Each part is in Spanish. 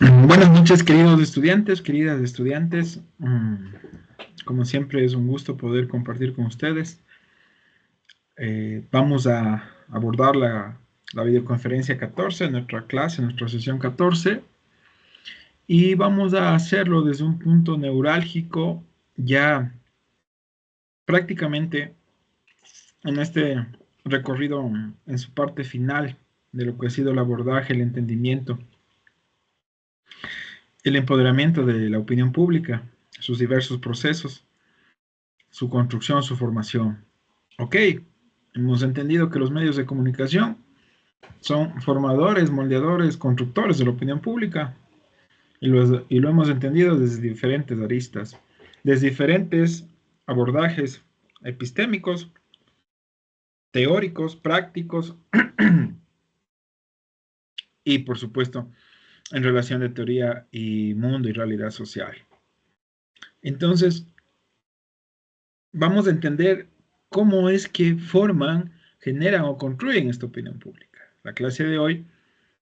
Buenas noches, queridos estudiantes, queridas estudiantes. Como siempre, es un gusto poder compartir con ustedes. Vamos a abordar la videoconferencia 14, nuestra clase, nuestra sesión 14, y vamos a hacerlo desde un punto neurálgico, ya prácticamente en este recorrido en su parte final de lo que ha sido el abordaje, el entendimiento, el empoderamiento de la opinión pública, sus diversos procesos, su construcción, su formación. Ok, hemos entendido que los medios de comunicación son formadores, moldeadores, constructores de la opinión pública y lo hemos entendido desde diferentes aristas, desde diferentes abordajes epistémicos, teóricos, prácticos y por supuesto en relación de teoría y mundo y realidad social. Entonces, vamos a entender cómo es que forman, generan o construyen esta opinión pública. La clase de hoy,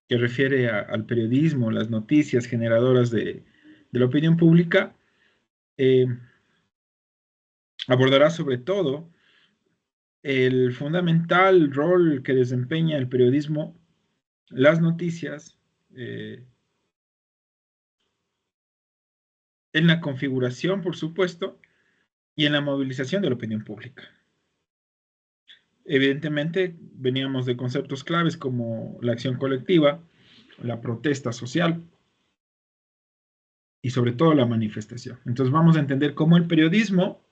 que refiere al periodismo, las noticias generadoras de la opinión pública, eh, abordará sobre todo el fundamental rol que desempeña el periodismo, las noticias, eh, en la configuración, por supuesto, y en la movilización de la opinión pública. Evidentemente, veníamos de conceptos claves como la acción colectiva, la protesta social y sobre todo la manifestación. Entonces vamos a entender cómo el periodismo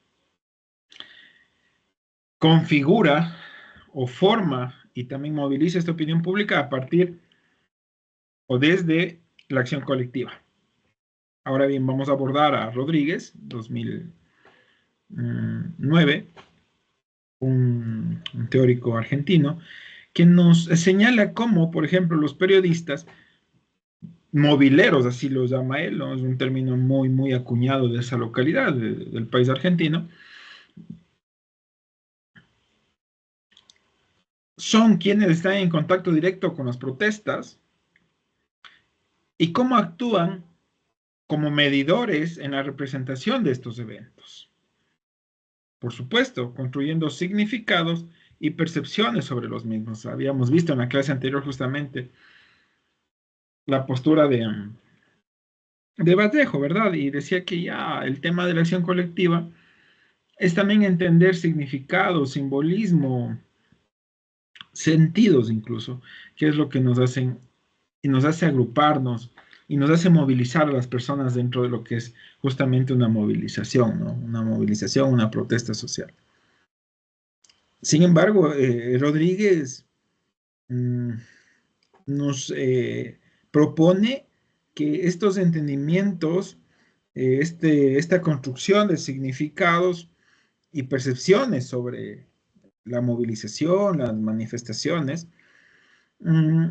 configura o forma y también moviliza esta opinión pública a partir o desde la acción colectiva. Ahora bien, vamos a abordar a Rodríguez, 2009, un teórico argentino, que nos señala cómo, por ejemplo, los periodistas mobileros, así los llama él, ¿no? Es un término muy, muy acuñado de esa localidad, del país argentino, son quienes están en contacto directo con las protestas y cómo actúan como medidores en la representación de estos eventos. Por supuesto, construyendo significados y percepciones sobre los mismos. Habíamos visto en la clase anterior justamente la postura de Vallejo, ¿verdad? Y decía que ya el tema de la acción colectiva es también entender significado, simbolismo, sentidos incluso, que es lo que nos hacen y nos hace agruparnos y nos hace movilizar a las personas dentro de lo que es justamente una movilización, ¿no? Una movilización, una protesta social. Sin embargo, Rodríguez mmm, nos propone que estos entendimientos, esta construcción de significados y percepciones sobre la movilización, las manifestaciones, mmm,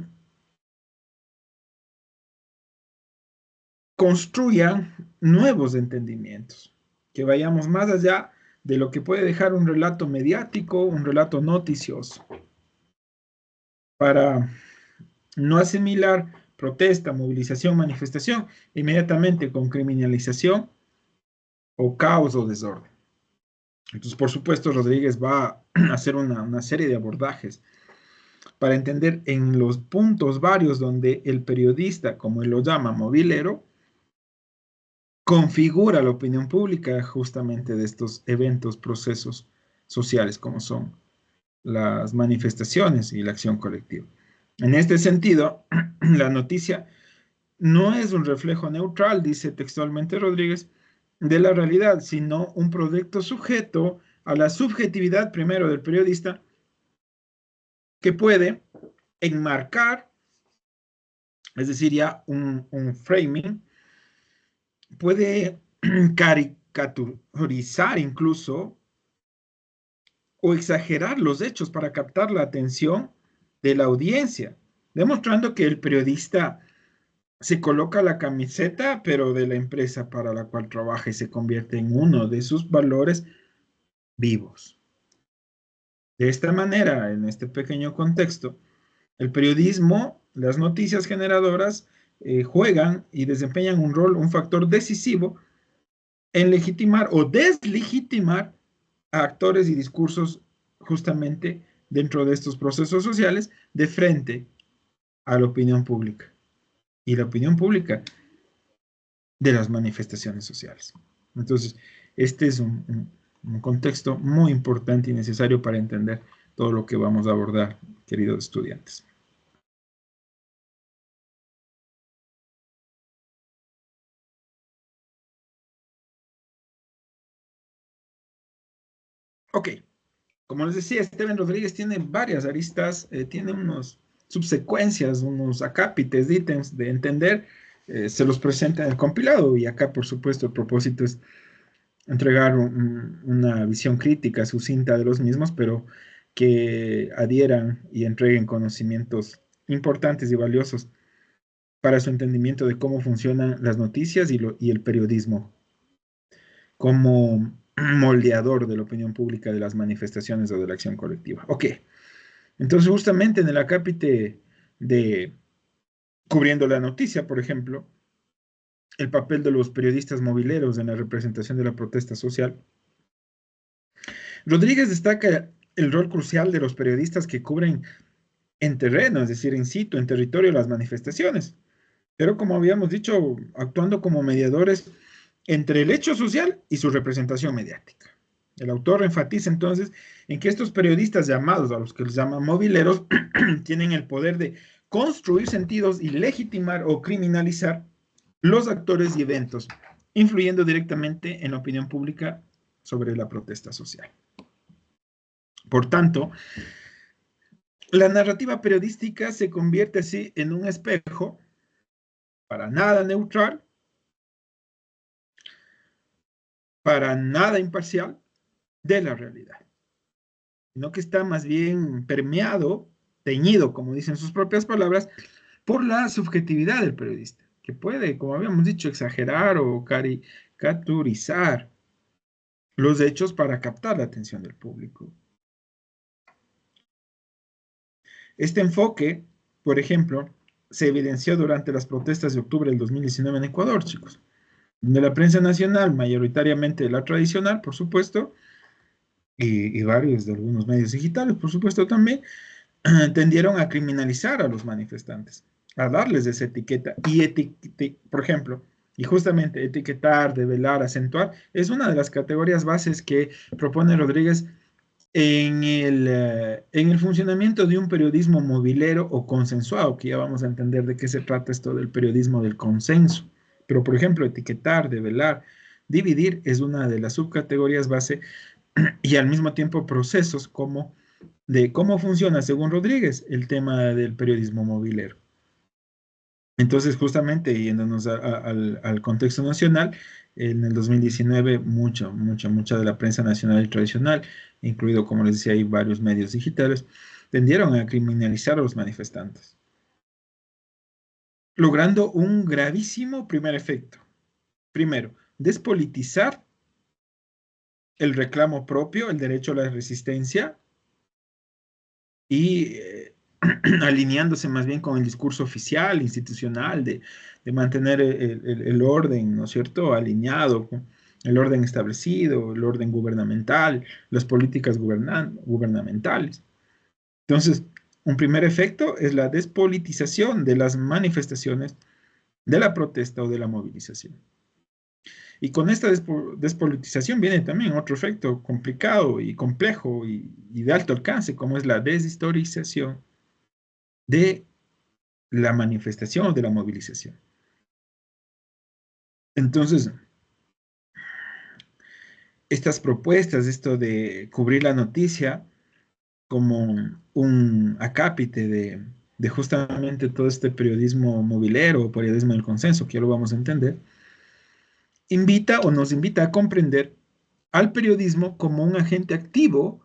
construyan nuevos entendimientos, que vayamos más allá de lo que puede dejar un relato mediático, un relato noticioso, para no asimilar protesta, movilización, manifestación inmediatamente con criminalización o caos o desorden. Entonces, por supuesto, Rodríguez va a hacer una serie de abordajes para entender en los puntos varios donde el periodista, como él lo llama, movilero, configura la opinión pública justamente de estos eventos, procesos sociales como son las manifestaciones y la acción colectiva. En este sentido, la noticia no es un reflejo neutral, dice textualmente Rodríguez, de la realidad, sino un producto sujeto a la subjetividad primero del periodista que puede enmarcar, es decir, ya un framing, puede caricaturizar incluso o exagerar los hechos para captar la atención de la audiencia, demostrando que el periodista se coloca la camiseta, pero de la empresa para la cual trabaja y se convierte en uno de sus valores vivos. De esta manera, en este pequeño contexto, el periodismo, las noticias generadoras, juegan y desempeñan un rol, un factor decisivo en legitimar o deslegitimar a actores y discursos justamente dentro de estos procesos sociales de frente a la opinión pública y la opinión pública de las manifestaciones sociales. Entonces, este es un contexto muy importante y necesario para entender todo lo que vamos a abordar, queridos estudiantes. Ok, como les decía, Esteban Rodríguez tiene varias aristas, tiene unos subsecuencias, unos acápites de ítems de entender, se los presenta en el compilado y acá, por supuesto, el propósito es entregar una visión crítica sucinta de los mismos, pero que adhieran y entreguen conocimientos importantes y valiosos para su entendimiento de cómo funcionan las noticias y el periodismo como moldeador de la opinión pública de las manifestaciones o de la acción colectiva. Ok, entonces justamente en el acápite de cubriendo la noticia, por ejemplo, el papel de los periodistas mobileros en la representación de la protesta social, Rodríguez destaca el rol crucial de los periodistas que cubren en terreno, es decir, in situ, en territorio, las manifestaciones, pero como habíamos dicho, actuando como mediadores entre el hecho social y su representación mediática. El autor enfatiza entonces en que estos periodistas llamados, a los que les llaman mobileros, tienen el poder de construir sentidos y legitimar o criminalizar los actores y eventos, influyendo directamente en la opinión pública sobre la protesta social. Por tanto, la narrativa periodística se convierte así en un espejo para nada neutral, para nada imparcial de la realidad, sino que está más bien permeado, teñido, como dicen sus propias palabras, por la subjetividad del periodista, que puede, como habíamos dicho, exagerar o caricaturizar los hechos para captar la atención del público. Este enfoque, por ejemplo, se evidenció durante las protestas de octubre del 2019 en Ecuador, chicos, donde la prensa nacional, mayoritariamente la tradicional, por supuesto, y varios de algunos medios digitales, por supuesto también, tendieron a criminalizar a los manifestantes, a darles esa etiqueta por ejemplo, y justamente etiquetar, develar, acentuar, es una de las categorías bases que propone Rodríguez en el funcionamiento de un periodismo movilero o consensuado, que ya vamos a entender de qué se trata esto del periodismo del consenso. Pero, por ejemplo, etiquetar, develar, dividir es una de las subcategorías base y al mismo tiempo procesos como de cómo funciona, según Rodríguez, el tema del periodismo movilero. Entonces, justamente yéndonos al contexto nacional, en el 2019, mucha de la prensa nacional y tradicional, incluido, como les decía, hay varios medios digitales, tendieron a criminalizar a los manifestantes, logrando un gravísimo primer efecto. Primero, despolitizar el reclamo propio, el derecho a la resistencia, y alineándose más bien con el discurso oficial, institucional, de mantener el orden, ¿no es cierto?, alineado con el orden establecido, el orden gubernamental, las políticas gubernamentales. Entonces, un primer efecto es la despolitización de las manifestaciones, de la protesta o de la movilización. Y con esta despolitización viene también otro efecto complicado y complejo y de alto alcance, como es la deshistorización de la manifestación o de la movilización. Entonces, estas propuestas, esto de cubrir la noticia como un acápite de justamente todo este periodismo movilero o periodismo del consenso, que ya lo vamos a entender, invita o nos invita a comprender al periodismo como un agente activo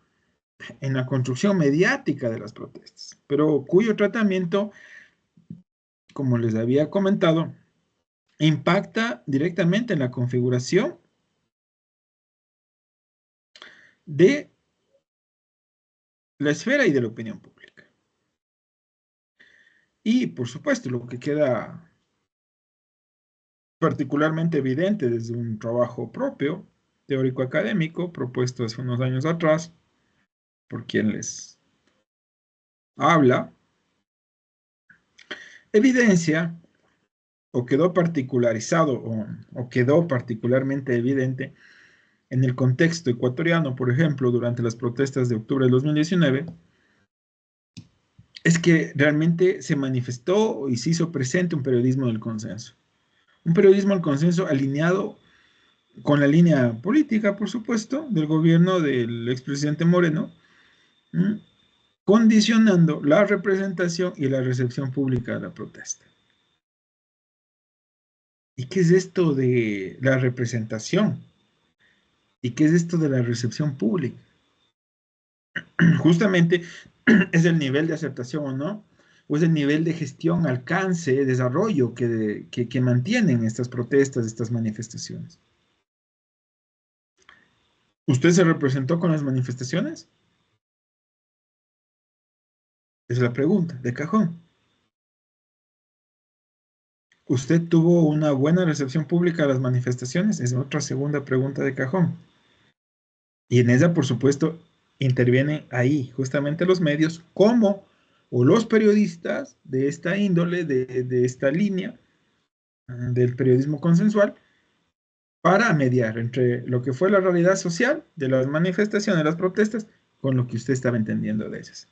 en la construcción mediática de las protestas, pero cuyo tratamiento, como les había comentado, impacta directamente en la configuración de la esfera y de la opinión pública. Y, por supuesto, lo que queda particularmente evidente desde un trabajo propio, teórico-académico, propuesto hace unos años atrás, por quien les habla, evidencia o quedó particularizado o quedó particularmente evidente en el contexto ecuatoriano, por ejemplo, durante las protestas de octubre de 2019, es que realmente se manifestó y se hizo presente un periodismo del consenso. Un periodismo del consenso alineado con la línea política, por supuesto, del gobierno del expresidente Moreno, ¿m? Condicionando la representación y la recepción pública de la protesta. ¿Y qué es esto de la representación? ¿Y qué es esto de la recepción pública? Justamente es el nivel de aceptación o no, o es el nivel de gestión, alcance, desarrollo que mantienen estas protestas, estas manifestaciones. ¿Usted se representó con las manifestaciones? Es la pregunta, de cajón. ¿Usted tuvo una buena recepción pública a las manifestaciones? Es otra segunda pregunta de cajón. Y en ella, por supuesto, intervienen ahí justamente los medios como o los periodistas de esta índole, de esta línea del periodismo consensual, para mediar entre lo que fue la realidad social de las manifestaciones, las protestas, con lo que usted estaba entendiendo de ellas.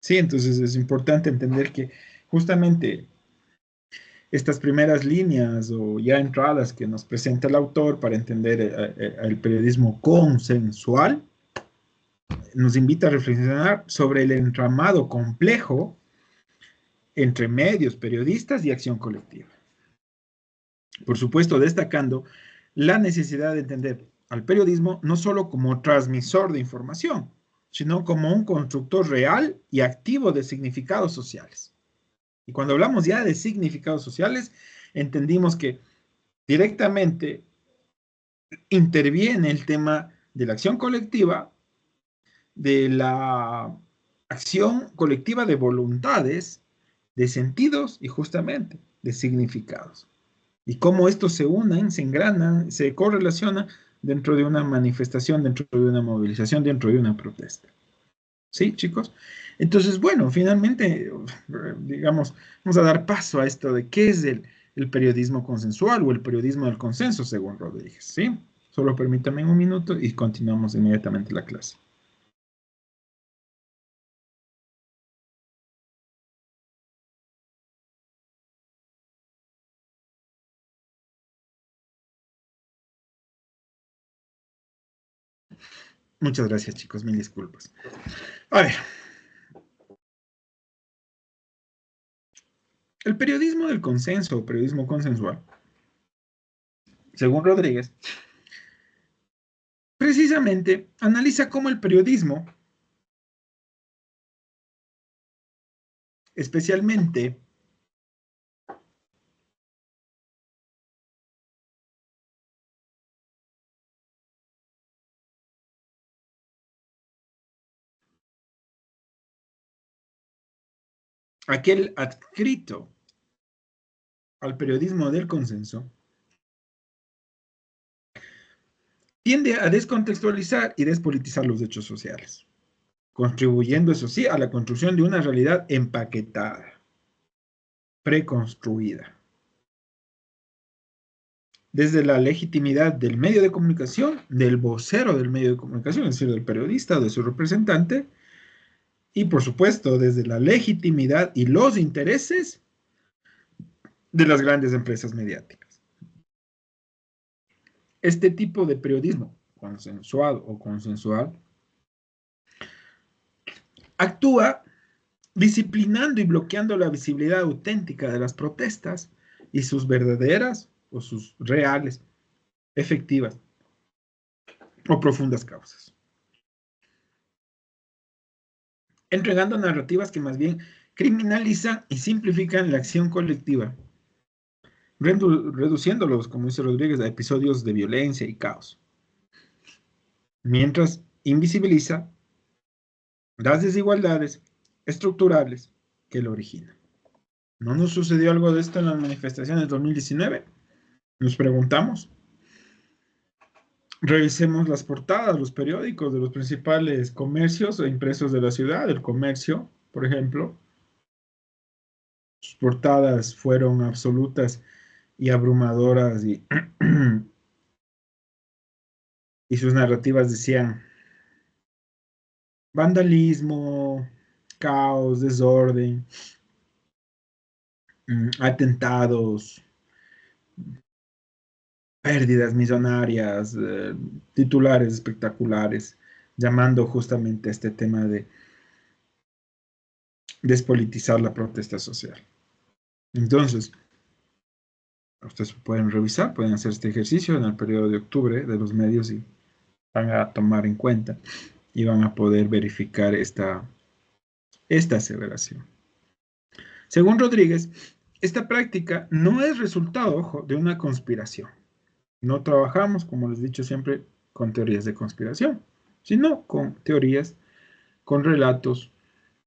Sí, entonces es importante entender que justamente estas primeras líneas o ya entradas que nos presenta el autor para entender el periodismo consensual, nos invita a reflexionar sobre el entramado complejo entre medios, periodistas y acción colectiva. Por supuesto, destacando la necesidad de entender al periodismo no solo como transmisor de información, sino como un constructor real y activo de significados sociales. Y cuando hablamos ya de significados sociales, entendimos que directamente interviene el tema de la acción colectiva, de la acción colectiva de voluntades, de sentidos y justamente de significados. Y cómo estos se unen, se engranan, se correlacionan dentro de una manifestación, dentro de una movilización, dentro de una protesta. ¿Sí, chicos? Entonces, bueno, finalmente, digamos, vamos a dar paso a esto de qué es el periodismo consensual o el periodismo del consenso, según Rodríguez, ¿sí? Solo permítame un minuto y continuamos inmediatamente la clase. Muchas gracias, chicos, mil disculpas. A ver, el periodismo del consenso o periodismo consensual, según Rodríguez, precisamente analiza cómo el periodismo, especialmente aquel adscrito al periodismo del consenso, tiende a descontextualizar y despolitizar los hechos sociales, contribuyendo, eso sí, a la construcción de una realidad empaquetada, preconstruida. Desde la legitimidad del medio de comunicación, del vocero del medio de comunicación, es decir, del periodista o de su representante, y por supuesto desde la legitimidad y los intereses de las grandes empresas mediáticas. Este tipo de periodismo consensuado o consensual actúa disciplinando y bloqueando la visibilidad auténtica de las protestas y sus verdaderas o sus reales, efectivas o profundas causas, entregando narrativas que más bien criminalizan y simplifican la acción colectiva, reduciéndolos, como dice Rodríguez, a episodios de violencia y caos, mientras invisibiliza las desigualdades estructurales que lo originan. ¿No nos sucedió algo de esto en las manifestaciones de 2019? Nos preguntamos. Revisemos las portadas, los periódicos de los principales comercios e impresos de la ciudad. El comercio, por ejemplo, sus portadas fueron absolutas y abrumadoras y sus narrativas decían vandalismo, caos, desorden, atentados, pérdidas millonarias, titulares espectaculares, llamando justamente a este tema de despolitizar la protesta social. Entonces, ustedes pueden revisar, pueden hacer este ejercicio en el periodo de octubre de los medios y van a tomar en cuenta y van a poder verificar esta aseveración. Según Rodríguez, esta práctica no es resultado, ojo, de una conspiración. No trabajamos, como les he dicho siempre, con teorías de conspiración, sino con teorías, con relatos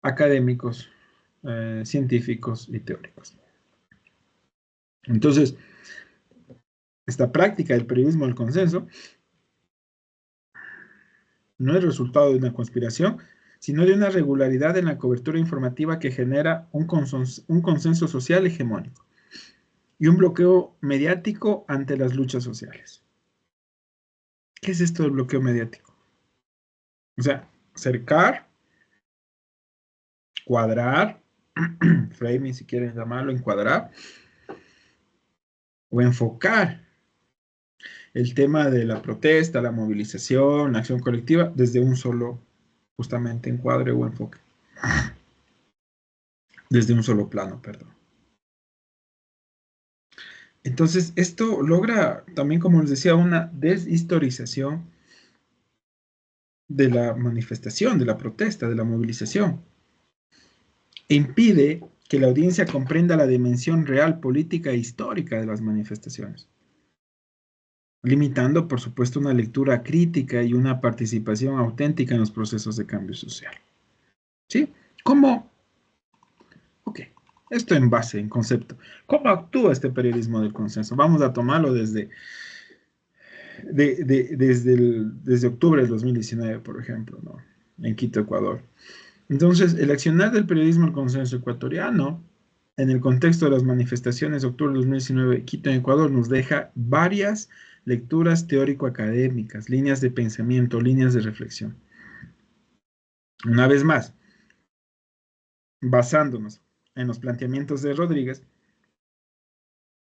académicos, científicos y teóricos. Entonces, esta práctica del periodismo del consenso no es resultado de una conspiración, sino de una regularidad en la cobertura informativa que genera un consenso social hegemónico y un bloqueo mediático ante las luchas sociales. ¿Qué es esto del bloqueo mediático? O sea, cercar, cuadrar, framing si quieren llamarlo, encuadrar, o enfocar el tema de la protesta, la movilización, la acción colectiva desde un solo, justamente, encuadre o enfoque. Desde un solo plano, perdón. Entonces, esto logra también, como les decía, una deshistorización de la manifestación, de la protesta, de la movilización. E impide que la audiencia comprenda la dimensión real, política e histórica de las manifestaciones, limitando, por supuesto, una lectura crítica y una participación auténtica en los procesos de cambio social. ¿Sí? ¿Cómo? Ok, esto en base, en concepto. ¿Cómo actúa este periodismo del consenso? Vamos a tomarlo desde octubre del 2019, por ejemplo, ¿no? En Quito, Ecuador. Entonces, el accionar del periodismo del consenso ecuatoriano, en el contexto de las manifestaciones de octubre de 2019, Quito, en Ecuador, nos deja varias lecturas teórico-académicas, líneas de pensamiento, líneas de reflexión. Una vez más, basándonos en los planteamientos de Rodríguez,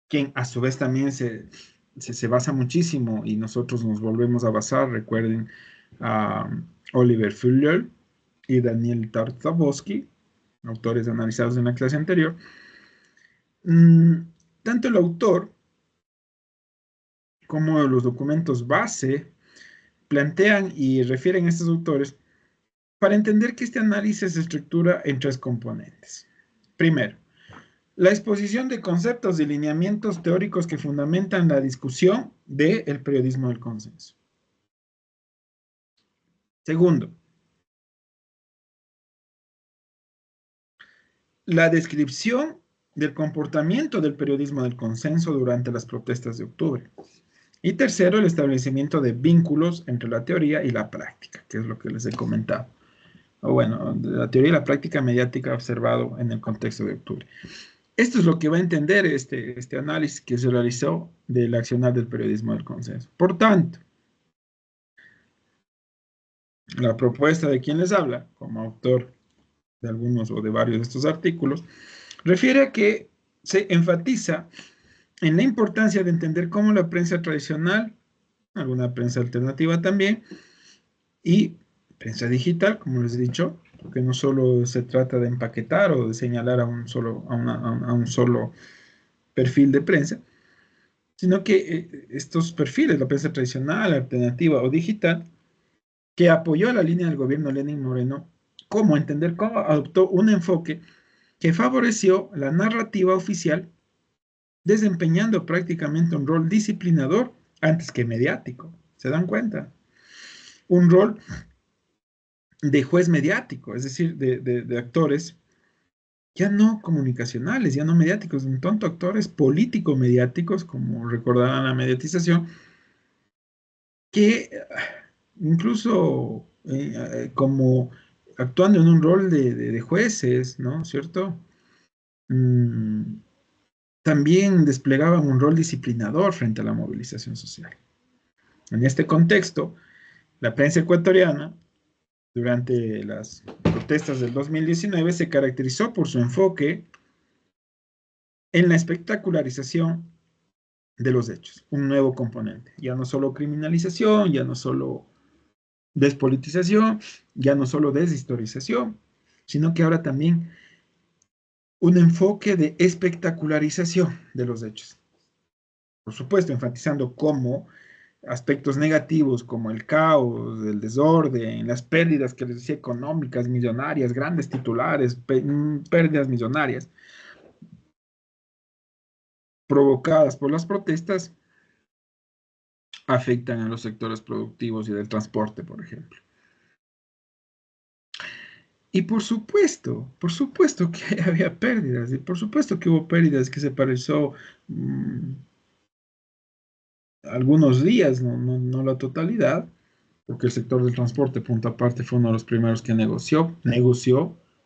quien a su vez también se basa muchísimo y nosotros nos volvemos a basar, recuerden a Oliver Fuller y Daniel Tartakovsky, autores analizados en la clase anterior. Tanto el autor como los documentos base plantean y refieren a estos autores para entender que este análisis se estructura en tres componentes. Primero, la exposición de conceptos y lineamientos teóricos que fundamentan la discusión del periodismo del consenso. Segundo, la descripción del comportamiento del periodismo del consenso durante las protestas de octubre. Y tercero, el establecimiento de vínculos entre la teoría y la práctica, que es lo que les he comentado. O bueno, la teoría y la práctica mediática observado en el contexto de octubre. Esto es lo que va a entender este análisis que se realizó del accionar del periodismo del consenso. Por tanto, la propuesta de quien les habla, como autor de algunos o de varios de estos artículos, refiere a que se enfatiza en la importancia de entender cómo la prensa tradicional, alguna prensa alternativa también, y prensa digital, como les he dicho, porque no solo se trata de empaquetar o de señalar a un solo perfil de prensa, sino que estos perfiles, la prensa tradicional, alternativa o digital, que apoyó la línea del gobierno Lenin Moreno, cómo entender cómo adoptó un enfoque que favoreció la narrativa oficial, desempeñando prácticamente un rol disciplinador antes que mediático. ¿Se dan cuenta? Un rol de juez mediático, es decir, de actores ya no comunicacionales, ya no mediáticos, en tanto actores político-mediáticos, como recordarán la mediatización, que incluso como actuando en un rol de jueces, ¿no? ¿Cierto? Mm, también desplegaban un rol disciplinador frente a la movilización social. En este contexto, la prensa ecuatoriana, durante las protestas del 2019, se caracterizó por su enfoque en la espectacularización de los hechos, un nuevo componente. Ya no solo criminalización, ya no solo despolitización, ya no solo deshistorización, sino que ahora también un enfoque de espectacularización de los hechos. Por supuesto, enfatizando cómo aspectos negativos como el caos, el desorden, las pérdidas que les decía económicas, millonarias, grandes titulares, pérdidas millonarias provocadas por las protestas afectan a los sectores productivos y del transporte, por ejemplo. Y por supuesto que había pérdidas, y por supuesto que hubo pérdidas que se pareció algunos días, no la totalidad, porque el sector del transporte, punto aparte, fue uno de los primeros que negoció,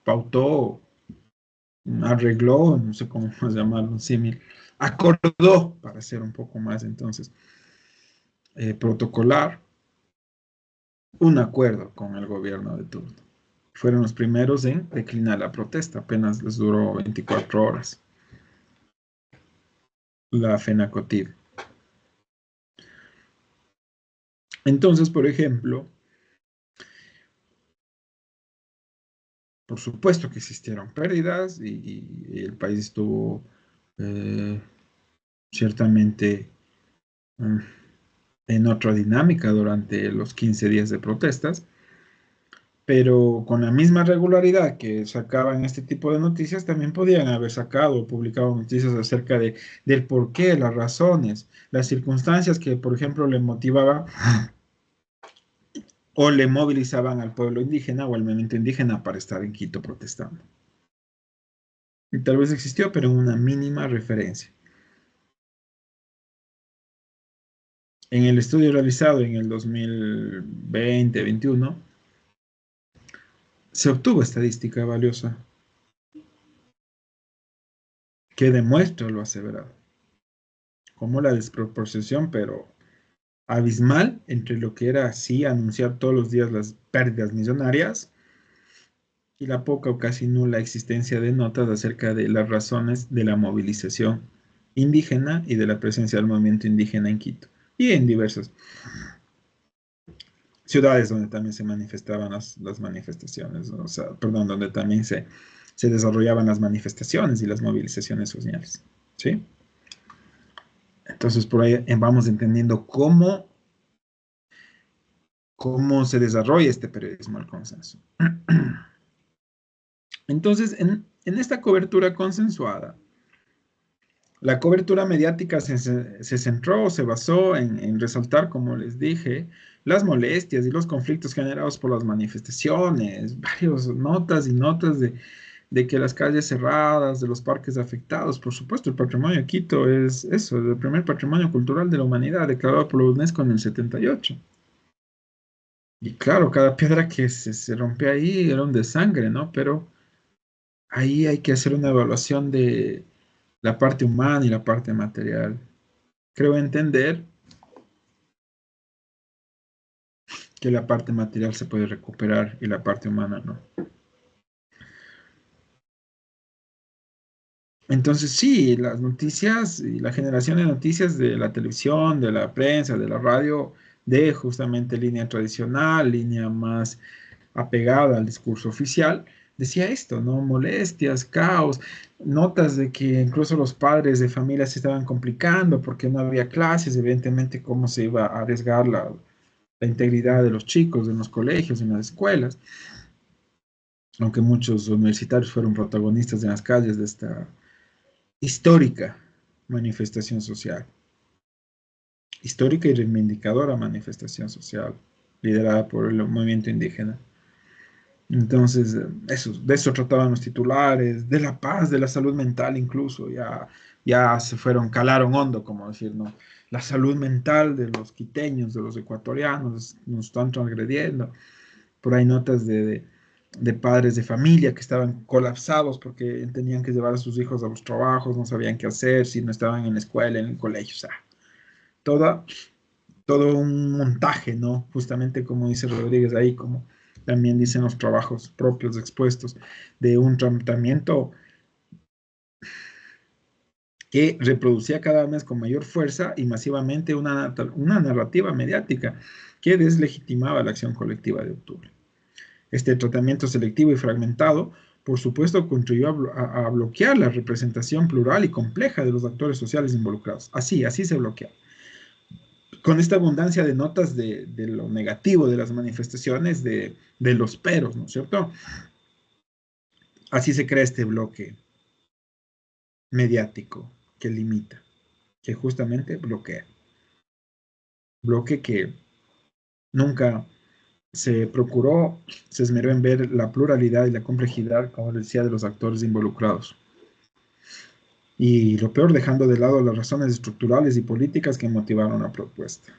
pautó, arregló, no sé cómo más llamarlo, un símil, acordó, para ser un poco más entonces protocolar, un acuerdo con el gobierno de turno. Fueron los primeros en declinar la protesta, apenas les duró 24 horas la FENACOTID. Entonces, por ejemplo, por supuesto que existieron pérdidas y el país estuvo eh, ciertamente mm, en otra dinámica durante los 15 días de protestas, pero con la misma regularidad que sacaban este tipo de noticias, también podían haber sacado o publicado noticias acerca del porqué, las razones, las circunstancias que, por ejemplo, le motivaban o le movilizaban al pueblo indígena o al movimiento indígena para estar en Quito protestando. Y tal vez existió, pero en una mínima referencia. En el estudio realizado en el 2020-21, se obtuvo estadística valiosa que demuestra lo aseverado, como la desproporción, pero abismal entre lo que era así anunciar todos los días las pérdidas millonarias y la poca o casi nula existencia de notas acerca de las razones de la movilización indígena y de la presencia del movimiento indígena en Quito y en diversas ciudades donde también se manifestaban las manifestaciones, o sea, perdón, donde también se desarrollaban las manifestaciones y las movilizaciones sociales, ¿sí? Entonces, por ahí vamos entendiendo cómo se desarrolla este periodismo del consenso. Entonces, en esta cobertura consensuada, la cobertura mediática se centró, se basó en resaltar, como les dije, las molestias y los conflictos generados por las manifestaciones, varias notas y notas de que las calles cerradas, de los parques afectados, por supuesto, el patrimonio de Quito es eso, es el primer patrimonio cultural de la humanidad, declarado por la UNESCO en el 78. Y claro, cada piedra que se rompe ahí era un desangre, ¿no? Pero ahí hay que hacer una evaluación de la parte humana y la parte material. Creo entender que la parte material se puede recuperar y la parte humana no. Entonces sí, las noticias y la generación de noticias de la televisión, de la prensa, de la radio, de justamente línea tradicional, línea más apegada al discurso oficial, decía esto, ¿no? Molestias, caos, notas de que incluso los padres de familia se estaban complicando porque no había clases, evidentemente cómo se iba a arriesgar la integridad de los chicos en los colegios, en las escuelas, aunque muchos universitarios fueron protagonistas en las calles de esta histórica manifestación social, histórica y reivindicadora manifestación social, liderada por el movimiento indígena. Entonces, eso, de eso trataban los titulares, de la paz, de la salud mental incluso, ya se fueron, calaron hondo, como decir, ¿no? La salud mental de los quiteños, de los ecuatorianos, nos están transgrediendo. Por ahí notas de padres de familia que estaban colapsados porque tenían que llevar a sus hijos a los trabajos, no sabían qué hacer, si no estaban en la escuela, en el colegio, o sea, toda, todo un montaje, ¿no? Justamente como dice Rodríguez ahí, como también dicen los trabajos propios expuestos, de un tratamiento que reproducía cada vez con mayor fuerza y masivamente una narrativa mediática que deslegitimaba la acción colectiva de octubre. Este tratamiento selectivo y fragmentado, por supuesto, contribuyó a bloquear la representación plural y compleja de los actores sociales involucrados. Así se bloquea. Con esta abundancia de notas de lo negativo de las manifestaciones, de los peros, ¿no es cierto? Así se crea este bloque mediático que limita, que justamente bloquea. Bloque que nunca se procuró, se esmeró en ver la pluralidad y la complejidad, como decía, de los actores involucrados. Y lo peor, dejando de lado las razones estructurales y políticas que motivaron la propuesta.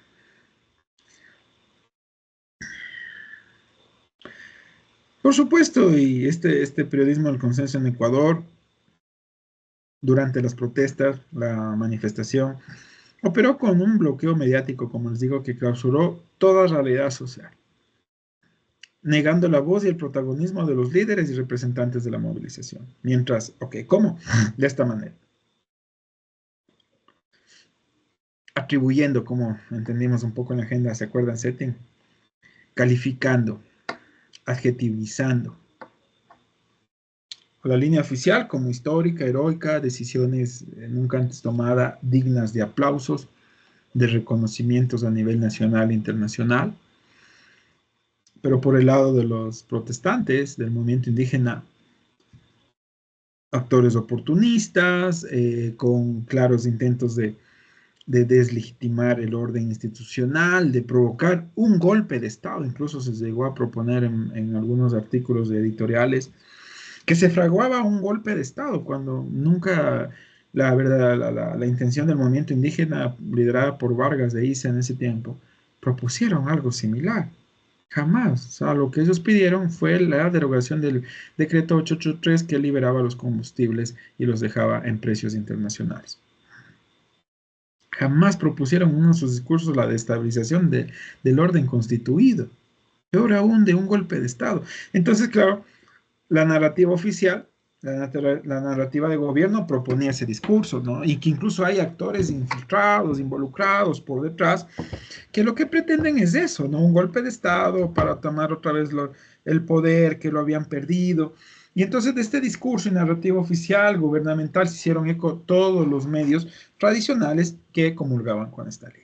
Por supuesto, y este periodismo del consenso en Ecuador, durante las protestas, la manifestación, operó con un bloqueo mediático, como les digo, que clausuró toda realidad social, negando la voz y el protagonismo de los líderes y representantes de la movilización. Mientras, ok, ¿cómo? De esta manera, atribuyendo, como entendimos un poco en la agenda, ¿se acuerdan, Setting? Calificando, adjetivizando la línea oficial como histórica, heroica, decisiones nunca antes tomadas, dignas de aplausos, de reconocimientos a nivel nacional e internacional. Pero por el lado de los protestantes, del movimiento indígena, actores oportunistas, con claros intentos de deslegitimar el orden institucional, de provocar un golpe de Estado, incluso se llegó a proponer en algunos artículos editoriales que se fraguaba un golpe de Estado, cuando nunca la verdad, la intención del movimiento indígena, liderada por Vargas de Issa en ese tiempo, propusieron algo similar. Jamás. O sea, lo que ellos pidieron fue la derogación del decreto 883 que liberaba los combustibles y los dejaba en precios internacionales. Jamás propusieron en uno de sus discursos la destabilización del orden constituido, peor aún de un golpe de Estado. Entonces, claro, la narrativa oficial, la narrativa de gobierno proponía ese discurso, ¿no? Y que incluso hay actores infiltrados, involucrados por detrás, que lo que pretenden es eso, ¿no? Un golpe de Estado para tomar otra vez el poder que lo habían perdido. Y entonces de este discurso y narrativa oficial, gubernamental, se hicieron eco todos los medios tradicionales que comulgaban con esta ley.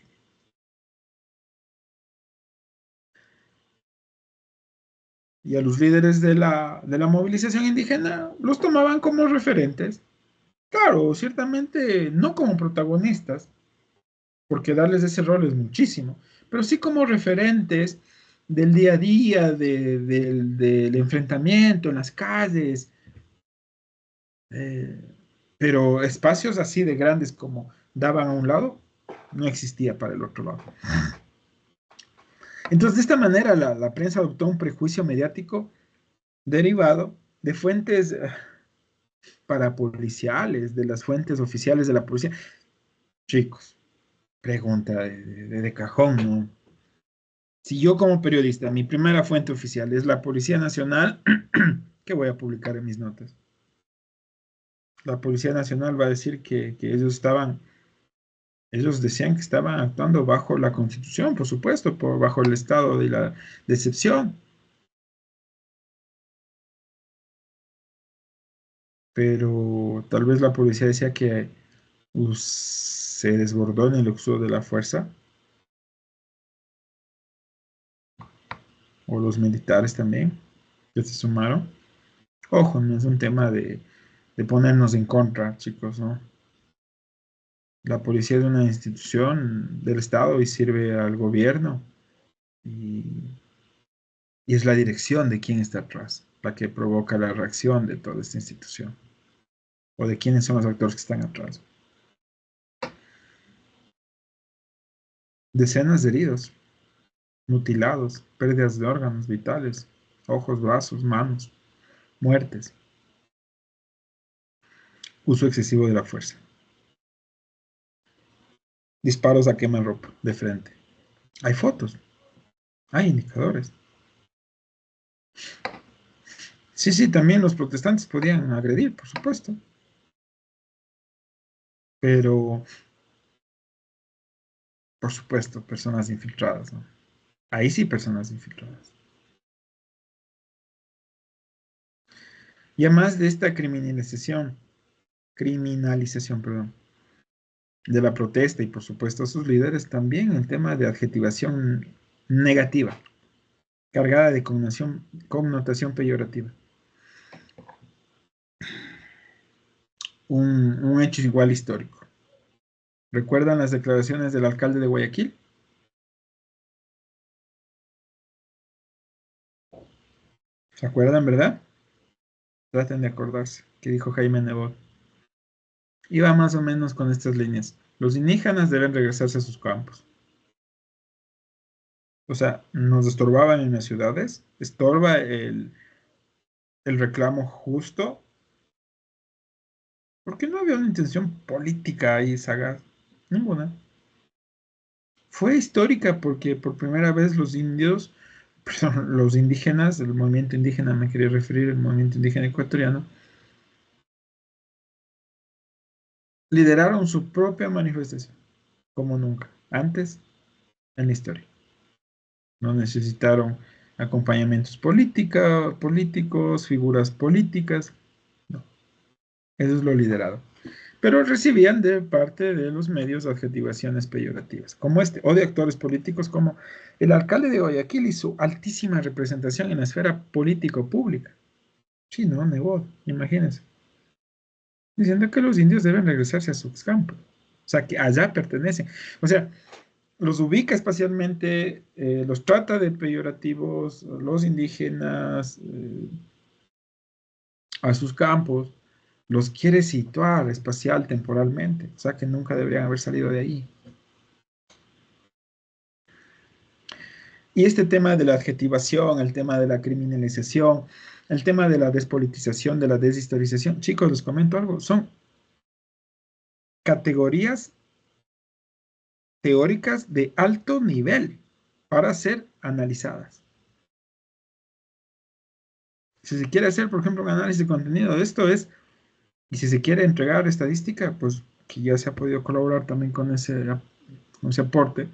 Y a los líderes de la movilización indígena los tomaban como referentes. Claro, ciertamente no como protagonistas, porque darles ese rol es muchísimo, pero sí como referentes del día a día, del enfrentamiento en las calles, eh, pero espacios así de grandes como daban a un lado, no existía para el otro lado. Entonces, de esta manera, la prensa adoptó un prejuicio mediático derivado de fuentes parapoliciales, de las fuentes oficiales de la policía. Chicos, pregunta de cajón, ¿no? Si yo como periodista, mi primera fuente oficial es la Policía Nacional, ¿qué voy a publicar en mis notas? La Policía Nacional va a decir que ellos decían que estaban actuando bajo la Constitución, por supuesto, bajo el estado de la de excepción, pero tal vez la policía decía que se desbordó en el uso de la fuerza, o los militares también, que se sumaron. Ojo, no es un tema de ponernos en contra, chicos, ¿no? La policía es una institución del Estado y sirve al gobierno. Y, Y es la dirección de quién está atrás, la que provoca la reacción de toda esta institución, o de quiénes son los actores que están atrás. Decenas de heridos, mutilados, pérdidas de órganos vitales, ojos, brazos, manos, muertes, uso excesivo de la fuerza, disparos a quemarropa de frente. Hay fotos, hay indicadores. Sí, sí, también los protestantes podían agredir, por supuesto, pero, por supuesto, personas infiltradas, ¿no? Ahí sí, personas infiltradas. Y además de esta criminalización, perdón, de la protesta y por supuesto sus líderes, también el tema de adjetivación negativa, cargada de connotación peyorativa. Un hecho igual histórico. ¿Recuerdan las declaraciones del alcalde de Guayaquil? ¿Se acuerdan, verdad? Traten de acordarse. ¿Qué dijo Jaime Nebot? Iba más o menos con estas líneas. Los indígenas deben regresarse a sus campos. O sea, nos estorbaban en las ciudades, estorba el reclamo justo, porque no había una intención política ahí, sagaz. Ninguna. Fue histórica porque por primera vez los indios, perdón, los indígenas, el movimiento indígena, me quería referir, el movimiento indígena ecuatoriano, lideraron su propia manifestación, como nunca, antes en la historia. No necesitaron acompañamientos políticos, figuras políticas, no, eso es lo liderado. Pero recibían de parte de los medios adjetivaciones peyorativas, como este, o de actores políticos como el alcalde de Guayaquil y su altísima representación en la esfera político-pública. Sí, no, Nebot, imagínense. Diciendo que los indios deben regresarse a sus campos, o sea, que allá pertenecen. O sea, los ubica espacialmente, los trata de peyorativos, los indígenas, a sus campos, los quiere situar espacial, temporalmente, o sea que nunca deberían haber salido de ahí. Y este tema de la adjetivación, el tema de la criminalización, el tema de la despolitización, de la deshistorización, chicos, les comento algo, son categorías teóricas de alto nivel para ser analizadas. Si se quiere hacer, por ejemplo, un análisis de contenido de esto es, y si se quiere entregar estadística, pues que ya se ha podido colaborar también con ese aporte,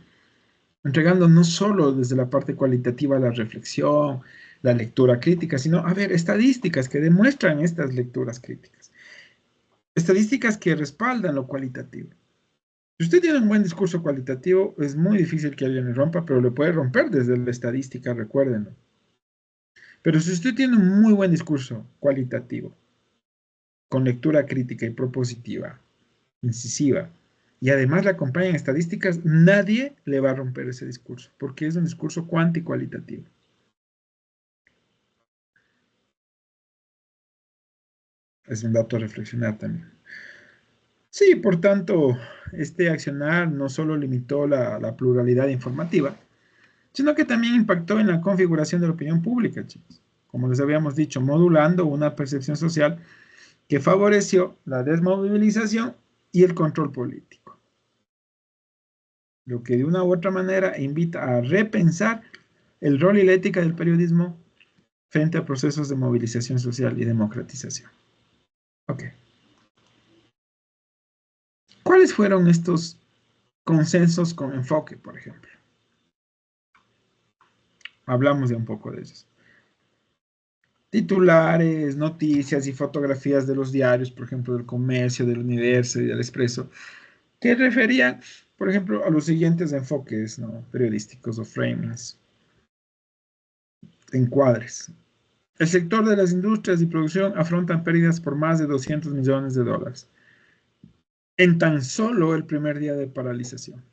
entregando no solo desde la parte cualitativa la reflexión, la lectura crítica, sino, a ver, estadísticas que demuestran estas lecturas críticas, estadísticas que respaldan lo cualitativo. Si usted tiene un buen discurso cualitativo, es muy difícil que alguien le rompa, pero le puede romper desde la estadística, recuérdenlo. Pero si usted tiene un muy buen discurso cualitativo, con lectura crítica y propositiva, incisiva, y además le acompañan estadísticas, nadie le va a romper ese discurso, porque es un discurso cuantitativo. Es un dato a reflexionar también. Sí, por tanto, este accionar no solo limitó la pluralidad informativa, sino que también impactó en la configuración de la opinión pública, chicos. Como les habíamos dicho, modulando una percepción social que favoreció la desmovilización y el control político, lo que de una u otra manera invita a repensar el rol y la ética del periodismo frente a procesos de movilización social y democratización. Ok. ¿Cuáles fueron estos consensos con enfoque, por ejemplo? Hablamos de un poco de ellos. Titulares, noticias y fotografías de los diarios, por ejemplo, del Comercio, del Universo y del Expreso, que referían, por ejemplo, a los siguientes enfoques, ¿no?, periodísticos o framings, encuadres. El sector de las industrias y producción afrontan pérdidas por más de 200 millones de dólares en tan solo el primer día de paralización.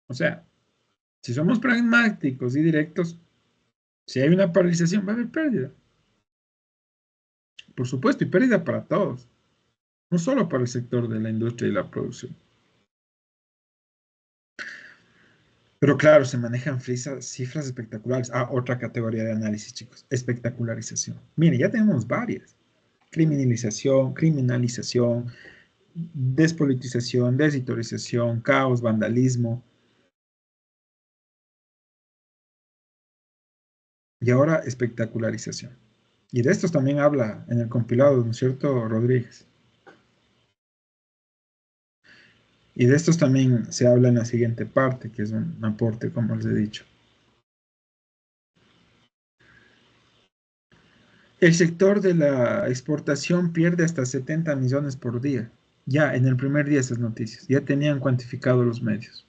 O sea, si somos pragmáticos y directos, Si hay una paralización, va a haber pérdida, por supuesto, y pérdida para todos, no solo para el sector de la industria y la producción. Pero claro, se manejan cifras espectaculares. Ah, otra categoría de análisis, chicos, espectacularización. Mire, ya tenemos varias. Criminalización, despolitización, desautorización, caos, vandalismo. Y ahora espectacularización. Y de estos también habla en el compilado, ¿no es cierto, Rodríguez? Y de estos también se habla en la siguiente parte, que es un aporte, como les he dicho. El sector de la exportación pierde hasta 70 millones por día. Ya en el primer día esas noticias, ya tenían cuantificado los medios.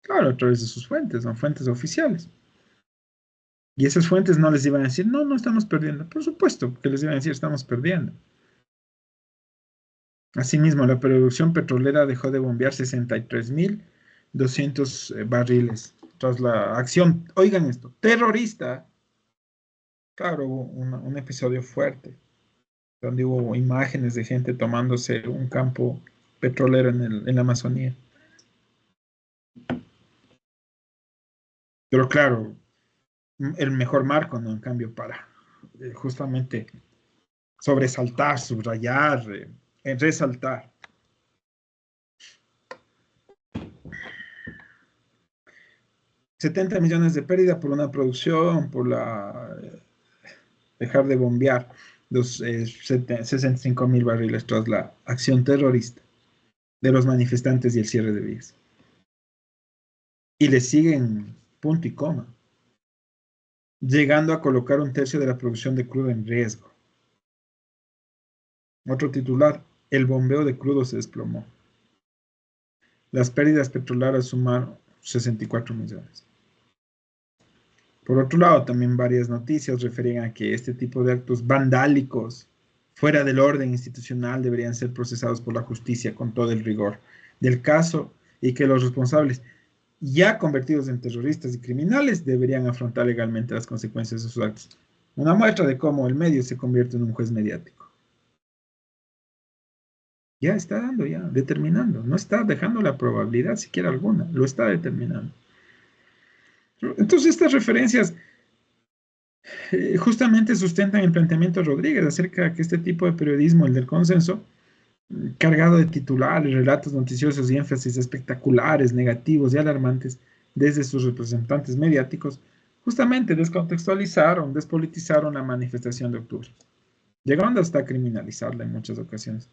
Claro, a través de sus fuentes, son fuentes oficiales. Y esas fuentes no les iban a decir, no, no estamos perdiendo. Por supuesto que les iban a decir, estamos perdiendo. Asimismo, la producción petrolera dejó de bombear 63.200 barriles tras la acción, oigan esto, terrorista. Claro, hubo un episodio fuerte, donde hubo imágenes de gente tomándose un campo petrolero en la Amazonía. Pero claro, el mejor marco, ¿no? En cambio, para justamente sobresaltar, subrayar, resaltar. 70 millones de pérdida por una producción, por la dejar de bombear los 65.000 barriles tras la acción terrorista de los manifestantes y el cierre de vías. Y le siguen punto y coma, llegando a colocar un tercio de la producción de crudo en riesgo. Otro titular, el bombeo de crudo se desplomó. Las pérdidas petroleras sumaron 64 millones. Por otro lado, también varias noticias referían a que este tipo de actos vandálicos fuera del orden institucional deberían ser procesados por la justicia con todo el rigor del caso y que los responsables, ya convertidos en terroristas y criminales, deberían afrontar legalmente las consecuencias de sus actos. Una muestra de cómo el medio se convierte en un juez mediático. Ya está dando, ya determinando, no está dejando la probabilidad siquiera alguna, lo está determinando. Entonces estas referencias justamente sustentan el planteamiento de Rodríguez acerca de que este tipo de periodismo, el del consenso, cargado de titulares, relatos noticiosos y énfasis espectaculares, negativos y alarmantes desde sus representantes mediáticos, justamente descontextualizaron, despolitizaron la manifestación de octubre, llegando hasta criminalizarla en muchas ocasiones.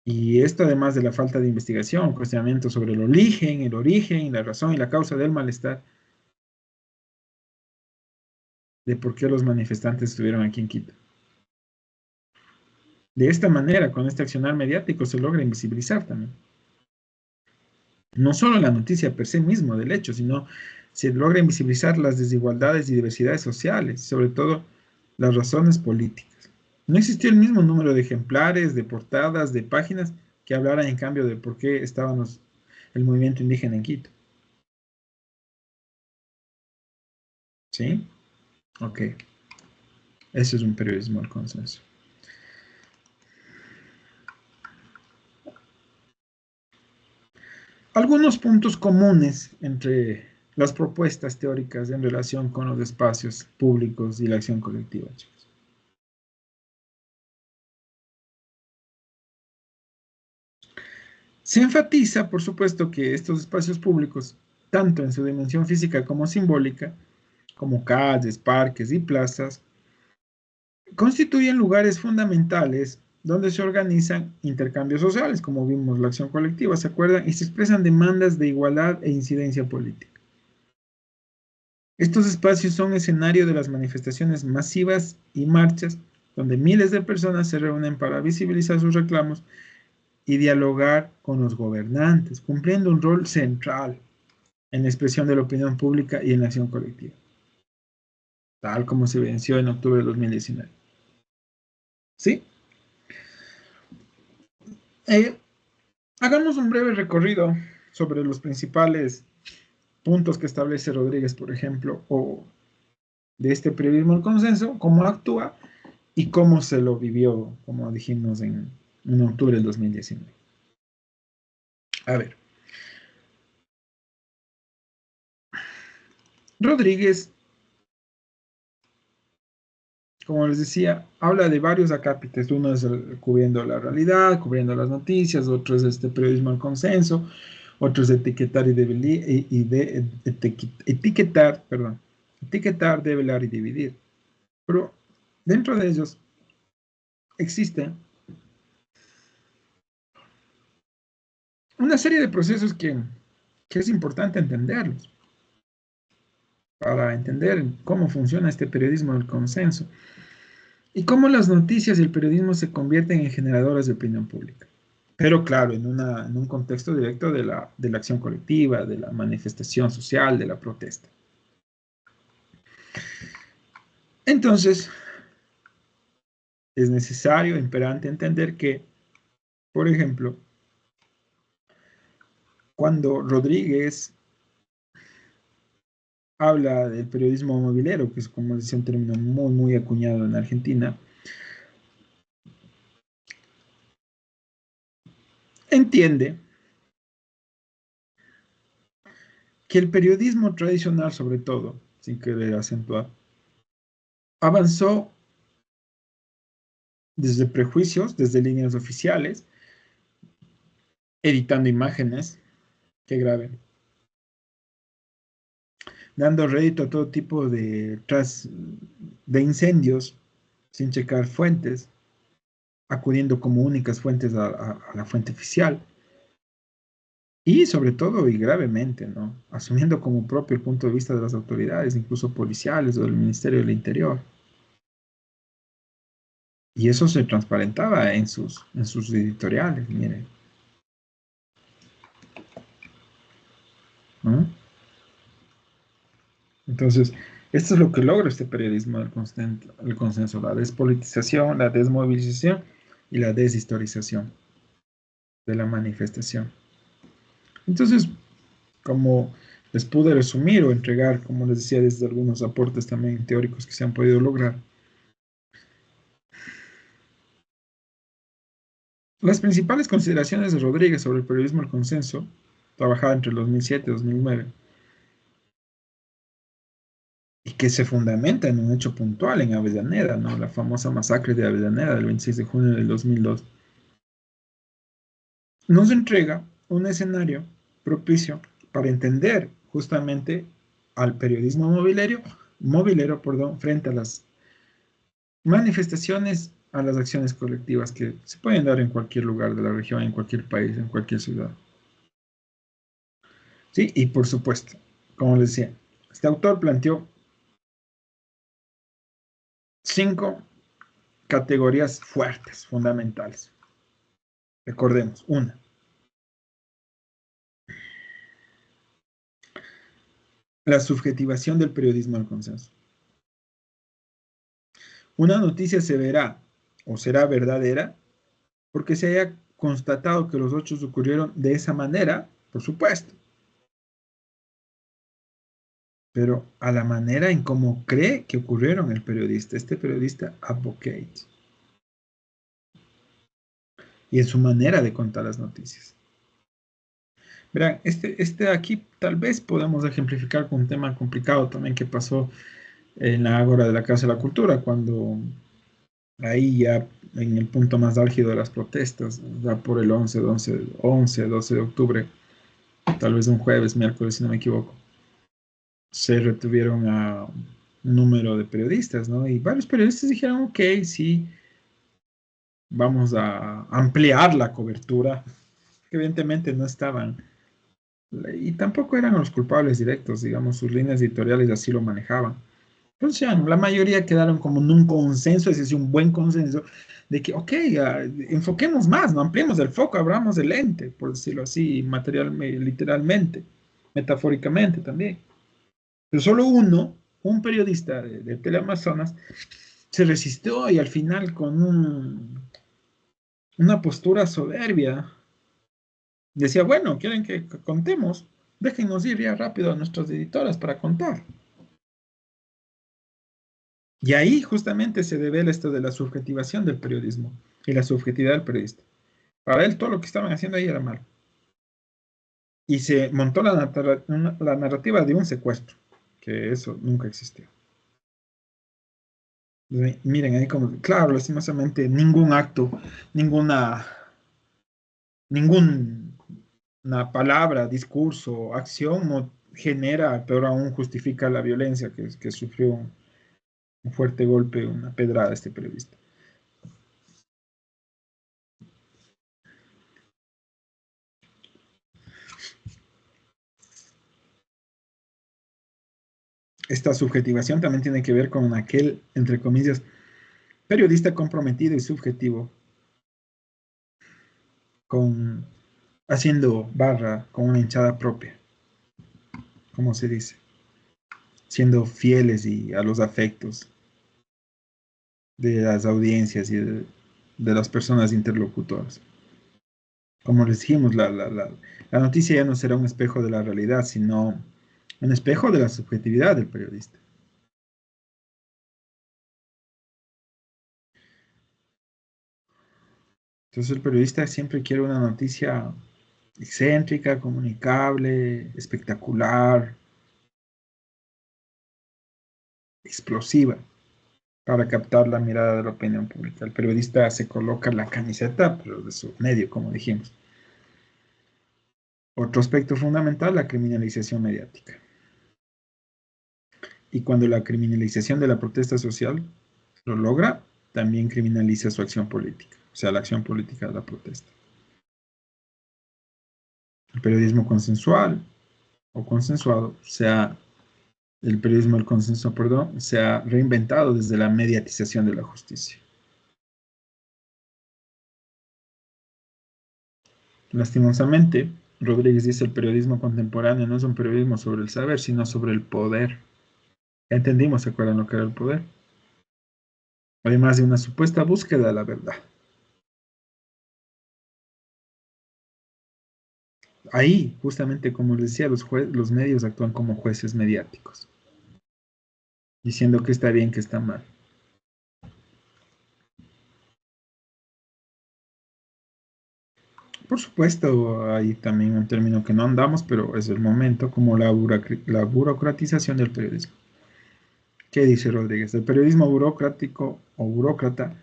Y esto además de la falta de investigación, cuestionamiento sobre el origen, la razón y la causa del malestar, de por qué los manifestantes estuvieron aquí en Quito. De esta manera, con este accionar mediático, se logra invisibilizar también. No solo la noticia per se mismo del hecho, sino se logra invisibilizar las desigualdades y diversidades sociales, sobre todo las razones políticas. No existió el mismo número de ejemplares, de portadas, de páginas que hablaran en cambio de por qué estábamos el movimiento indígena en Quito. ¿Sí? Ok. Ese es un periodismo al consenso. Algunos puntos comunes entre las propuestas teóricas en relación con los espacios públicos y la acción colectiva, chicos. Se enfatiza, por supuesto, que estos espacios públicos, tanto en su dimensión física como simbólica, como calles, parques y plazas, constituyen lugares fundamentales donde se organizan intercambios sociales, como vimos la acción colectiva, ¿se acuerdan? Y se expresan demandas de igualdad e incidencia política. Estos espacios son escenario de las manifestaciones masivas y marchas donde miles de personas se reúnen para visibilizar sus reclamos y dialogar con los gobernantes, cumpliendo un rol central en la expresión de la opinión pública y en la acción colectiva, tal como se venció en octubre de 2019. ¿Sí? Eh, Hagamos un breve recorrido sobre los principales puntos que establece Rodríguez, por ejemplo, o de este periodismo del consenso, cómo actúa y cómo se lo vivió, como dijimos en octubre del 2019. A ver, Rodríguez, como les decía, habla de varios acápites. Uno es cubriendo la realidad, cubriendo las noticias, otro es este periodismo al consenso, otro es etiquetar etiquetar, perdón, etiquetar, develar y dividir. Pero dentro de ellos existe una serie de procesos que es importante entenderlos para entender cómo funciona este periodismo del consenso y cómo las noticias y el periodismo se convierten en generadores de opinión pública. Pero claro, en un contexto directo de la acción colectiva, de la manifestación social, de la protesta. Entonces, es necesario, imperante entender que, por ejemplo, cuando Rodríguez habla del periodismo movilero, que es como decía un término muy, muy acuñado en Argentina, entiende que el periodismo tradicional, sobre todo, sin querer acentuar, avanzó desde prejuicios, desde líneas oficiales, editando imágenes, que grave, dando rédito a todo tipo de incendios sin checar fuentes, acudiendo como únicas fuentes a la fuente oficial. Y sobre todo y gravemente, ¿no? Asumiendo como propio el punto de vista de las autoridades, incluso policiales o del Ministerio del Interior. Y eso se transparentaba en sus editoriales, miren. ¿No? Entonces, esto es lo que logra este periodismo del consenso, la despolitización, la desmovilización y la deshistorización de la manifestación. Entonces, como les pude resumir o entregar, como les decía, desde algunos aportes también teóricos que se han podido lograr, las principales consideraciones de Rodríguez sobre el periodismo del consenso, trabajada entre el 2007 y 2009, y que se fundamenta en un hecho puntual en Avellaneda, ¿no? La famosa masacre de Avellaneda del 26 de junio del 2002, nos entrega un escenario propicio para entender justamente al periodismo movilero, frente a las manifestaciones, a las acciones colectivas que se pueden dar en cualquier lugar de la región, en cualquier país, en cualquier ciudad. Sí, y por supuesto, como les decía, este autor planteó 5 categorías fuertes, fundamentales. Recordemos, una, la subjetivación del periodismo al consenso. Una noticia se verá o será verdadera porque se haya constatado que los hechos ocurrieron de esa manera, por supuesto, pero a la manera en cómo cree que ocurrieron el periodista, este periodista advocate, y en su manera de contar las noticias. Verán, este aquí tal vez podemos ejemplificar con un tema complicado también que pasó en la Ágora de la Casa de la Cultura, cuando ahí ya en el punto más álgido de las protestas, ya por el 12 de octubre, tal vez un jueves, miércoles, si no me equivoco, se retuvieron a un número de periodistas, ¿no? Y varios periodistas dijeron, ok, sí, vamos a ampliar la cobertura, que evidentemente no estaban, y tampoco eran los culpables directos, digamos, sus líneas editoriales así lo manejaban. Entonces, ya, la mayoría quedaron como en un consenso, es decir, un buen consenso, de que, ok, enfoquemos más, no ampliemos el foco, abramos el lente, por decirlo así, literalmente, metafóricamente también. Pero solo un periodista de Teleamazonas, se resistió y al final con una postura soberbia decía, bueno, quieren que contemos, déjenos ir ya rápido a nuestras editoras para contar. Y ahí justamente se devela esto de la subjetivación del periodismo y la subjetividad del periodista. Para él todo lo que estaban haciendo ahí era malo. Y se montó la narrativa de un secuestro, que eso nunca existió. Miren ahí como, claro, lastimosamente ningún acto, ninguna, ninguna palabra, discurso, acción no genera, peor aún justifica la violencia que sufrió un fuerte golpe, una pedrada este periodista. Esta subjetivación también tiene que ver con aquel, entre comillas, periodista comprometido y subjetivo, con haciendo barra con una hinchada propia, como se dice, siendo fieles y a los afectos de las audiencias y de las personas interlocutoras. Como les dijimos, la noticia ya no será un espejo de la realidad, sino un espejo de la subjetividad del periodista. Entonces el periodista siempre quiere una noticia excéntrica, comunicable, espectacular, explosiva, para captar la mirada de la opinión pública. El periodista se coloca la camiseta, pero de su medio, como dijimos. Otro aspecto fundamental, la criminalización mediática. Y cuando la criminalización de la protesta social lo logra, también criminaliza su acción política, o sea, la acción política de la protesta. El periodismo consensual o consensuado, sea el periodismo del consenso, perdón, se ha reinventado desde la mediatización de la justicia. Lastimosamente, Rodríguez dice el periodismo contemporáneo no es un periodismo sobre el saber, sino sobre el poder. Ya entendimos, ¿se acuerdan lo que era el poder? Además de una supuesta búsqueda de la verdad. Ahí, justamente como les decía, los medios actúan como jueces mediáticos, diciendo que está bien, que está mal. Por supuesto, hay también un término que no andamos, pero es el momento, como la burocratización del periodismo. ¿Qué dice Rodríguez? El periodismo burocrático o burócrata,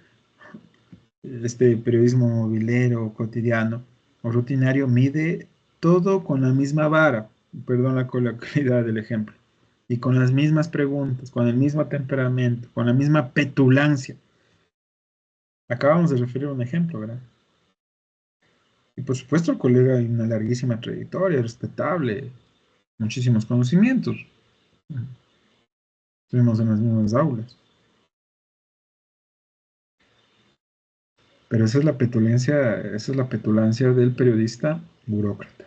este periodismo movilero, cotidiano o rutinario, mide todo con la misma vara, perdón la coloquialidad del ejemplo, y con las mismas preguntas, con el mismo temperamento, con la misma petulancia. Acabamos de referir un ejemplo, ¿verdad? Y por supuesto el colega hay una larguísima trayectoria, respetable, muchísimos conocimientos. Estuvimos en las mismas aulas. Pero esa es la petulancia del periodista burócrata,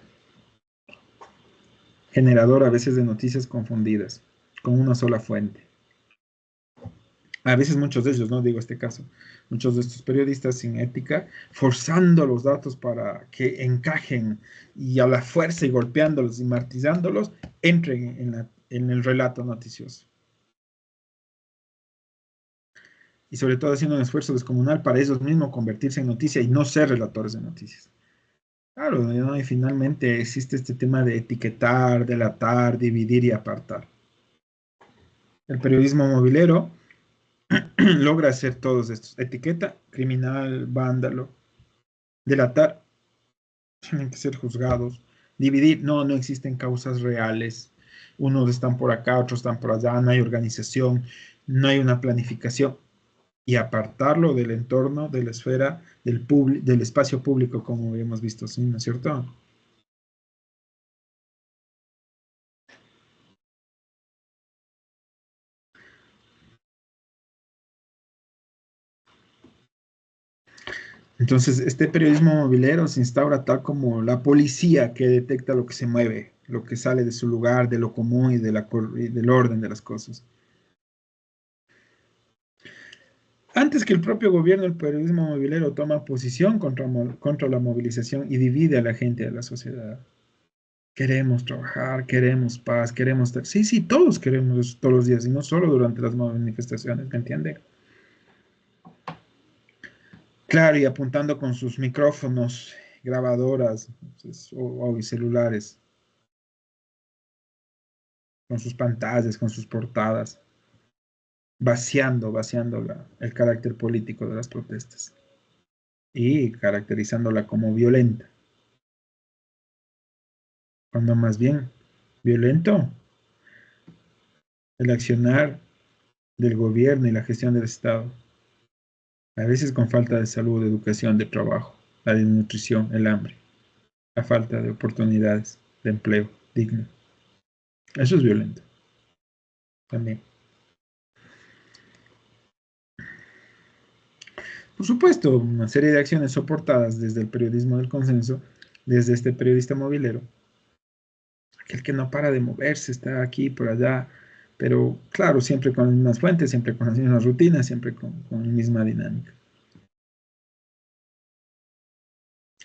generador a veces de noticias confundidas, con una sola fuente. A veces muchos de ellos, no digo este caso, muchos de estos periodistas sin ética, forzando los datos para que encajen y a la fuerza y golpeándolos y martillándolos, entren en el relato noticioso. Y sobre todo haciendo un esfuerzo descomunal para ellos mismos convertirse en noticia y no ser relatores de noticias. Claro, ¿no? Y finalmente existe este tema de etiquetar, delatar, dividir y apartar. El periodismo movilero logra hacer todos estos. Etiqueta, criminal, vándalo, delatar, tienen que ser juzgados. Dividir, no, no existen causas reales. Unos están por acá, otros están por allá, no hay organización, no hay una planificación. Y apartarlo del entorno, de la esfera, del espacio público, como hemos visto, ¿sí? ¿No es cierto? Entonces, este periodismo movilero se instaura tal como la policía que detecta lo que se mueve, lo que sale de su lugar, de lo común y y del orden de las cosas. Antes que el propio gobierno, el periodismo movilero toma posición contra la movilización y divide a la gente de la sociedad. Queremos trabajar, queremos paz, queremos... Sí, sí, todos queremos eso todos los días y no solo durante las manifestaciones, ¿me entiende? Claro, y apuntando con sus micrófonos, grabadoras pues, o celulares, con sus pantallas, con sus portadas, vaciando el carácter político de las protestas y caracterizándola como violenta, cuando más bien violento el accionar del gobierno y la gestión del Estado, a veces con falta de salud, de educación, de trabajo, la desnutrición, el hambre, la falta de oportunidades de empleo digno. Eso es violento también. Por supuesto, una serie de acciones soportadas desde el periodismo del consenso, desde este periodista movilero, aquel que no para de moverse, está aquí, por allá, pero claro, siempre con las mismas fuentes, siempre con las mismas rutinas, siempre con la misma dinámica.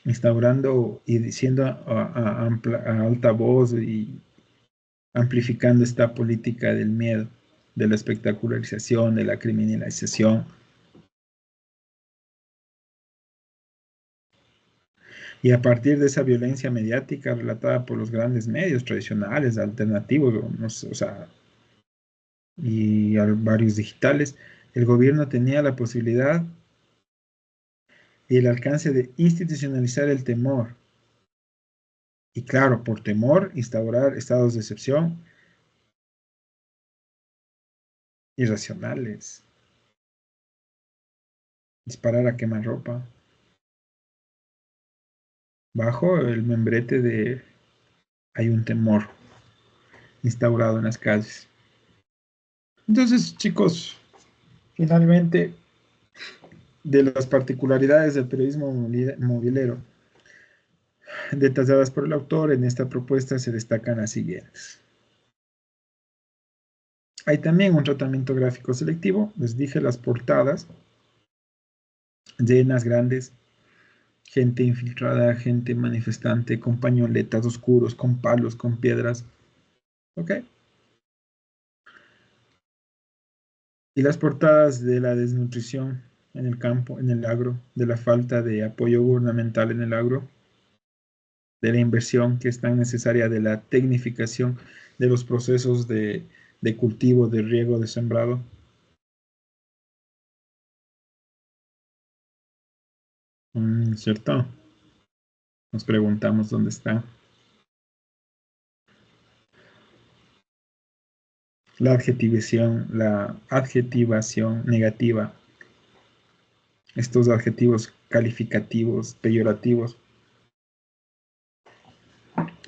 Instaurando y diciendo a alta voz y amplificando esta política del miedo, de la espectacularización, de la criminalización. Y a partir de esa violencia mediática relatada por los grandes medios tradicionales, alternativos, no sé, o sea, y varios digitales, el gobierno tenía la posibilidad y el alcance de institucionalizar el temor. Y claro, por temor, instaurar estados de excepción irracionales, disparar a quemarropa, bajo el membrete de hay un temor instaurado en las calles. Entonces, chicos, finalmente, de las particularidades del periodismo movilero detalladas por el autor en esta propuesta se destacan las siguientes. Hay también un tratamiento gráfico selectivo, les dije las portadas, llenas, grandes, gente infiltrada, gente manifestante, con pañoletas oscuros, con palos, con piedras, ¿ok? Y las portadas de la desnutrición en el campo, en el agro, de la falta de apoyo gubernamental en el agro, de la inversión que es tan necesaria, de la tecnificación de los procesos de cultivo, de riego, de sembrado. ¿Cierto? Nos preguntamos dónde está. La adjetivación negativa, estos adjetivos calificativos, peyorativos,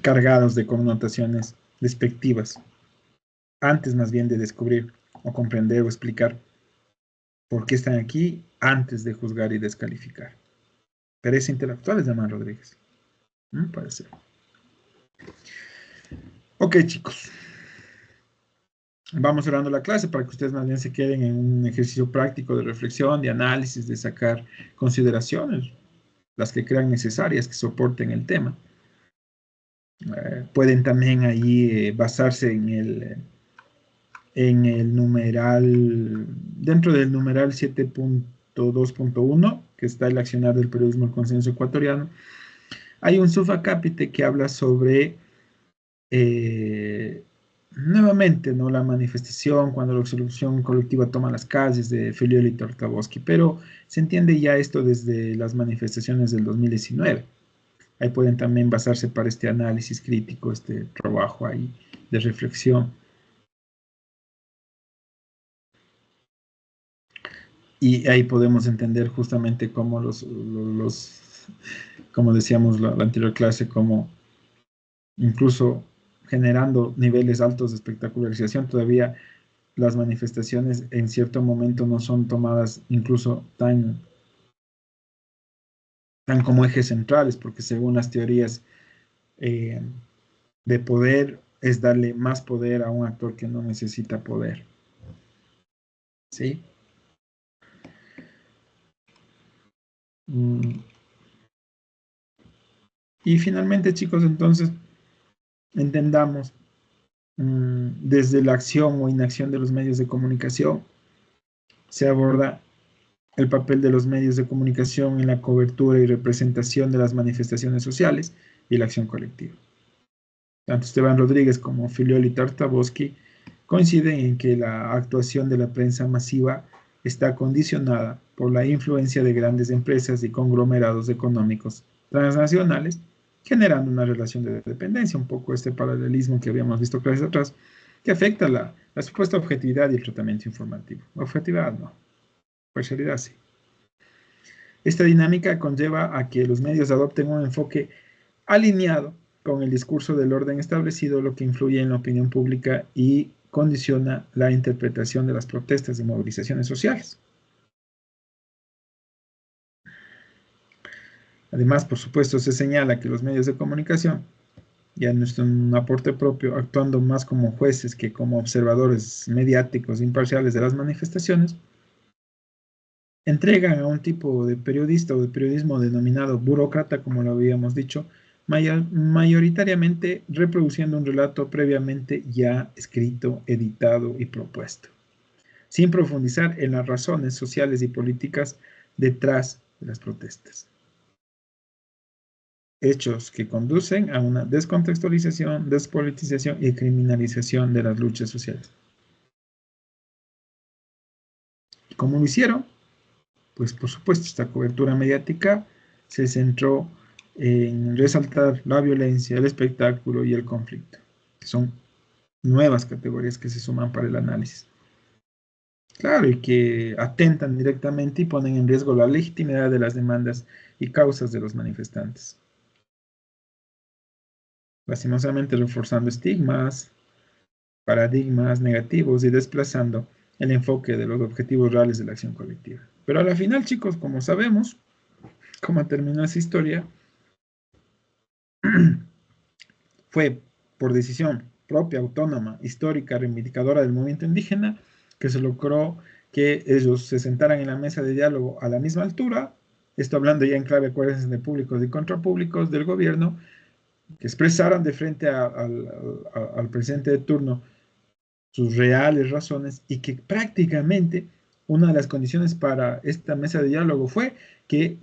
cargados de connotaciones despectivas, antes más bien de descubrir o comprender o explicar por qué están aquí, antes de juzgar y descalificar. Pereza intelectual es llamar Rodríguez. Puede ser. Ok, chicos. Vamos cerrando la clase para que ustedes más bien se queden en un ejercicio práctico de reflexión, de análisis, de sacar consideraciones, las que crean necesarias, que soporten el tema. Pueden también ahí basarse en el numeral, dentro del numeral 7.2.1, que está el accionar del periodismo del consenso ecuatoriano. Hay un subacápite que habla sobre nuevamente, ¿no? La manifestación cuando la solución colectiva toma las calles de Felioli y Tartakovsky, pero se entiende ya esto desde las manifestaciones del 2019. Ahí pueden también basarse para este análisis crítico, este trabajo ahí de reflexión. Y ahí podemos entender justamente cómo como decíamos la anterior clase, como incluso generando niveles altos de espectacularización, todavía las manifestaciones en cierto momento no son tomadas incluso tan como ejes centrales, porque según las teorías eh, de poder es darle más poder a un actor que no necesita poder. ¿Sí? Mm. Y finalmente, chicos, entonces, entendamos desde la acción o inacción de los medios de comunicación, se aborda el papel de los medios de comunicación en la cobertura y representación de las manifestaciones sociales y la acción colectiva. Tanto Esteban Rodríguez como Filiol y Tartakovsky coinciden en que la actuación de la prensa masiva está condicionada por la influencia de grandes empresas y conglomerados económicos transnacionales, generando una relación de dependencia, un poco este paralelismo que habíamos visto clases atrás, que afecta la supuesta objetividad y el tratamiento informativo. Objetividad no, parcialidad sí. Esta dinámica conlleva a que los medios adopten un enfoque alineado con el discurso del orden establecido, lo que influye en la opinión pública y condiciona la interpretación de las protestas y movilizaciones sociales. Además, por supuesto, se señala que los medios de comunicación, ya no es un aporte propio, actuando más como jueces que como observadores mediáticos imparciales de las manifestaciones, entregan a un tipo de periodista o de periodismo denominado burócrata, como lo habíamos dicho, mayoritariamente reproduciendo un relato previamente ya escrito, editado y propuesto, sin profundizar en las razones sociales y políticas detrás de las protestas. Hechos que conducen a una descontextualización, despolitización y criminalización de las luchas sociales. ¿Cómo lo hicieron? Pues por supuesto, esta cobertura mediática se centró en resaltar la violencia, el espectáculo y el conflicto, que son nuevas categorías que se suman para el análisis. Claro, y que atentan directamente y ponen en riesgo la legitimidad de las demandas y causas de los manifestantes. Lastimosamente reforzando estigmas, paradigmas negativos y desplazando el enfoque de los objetivos reales de la acción colectiva. Pero a la final, chicos, como sabemos, cómo terminó esa historia, fue por decisión propia, autónoma, histórica, reivindicadora del movimiento indígena, que se logró que ellos se sentaran en la mesa de diálogo a la misma altura, esto hablando ya en clave, acuérdense, de públicos y contrapúblicos del gobierno, que expresaran de frente al presidente de turno sus reales razones y que prácticamente una de las condiciones para esta mesa de diálogo fue que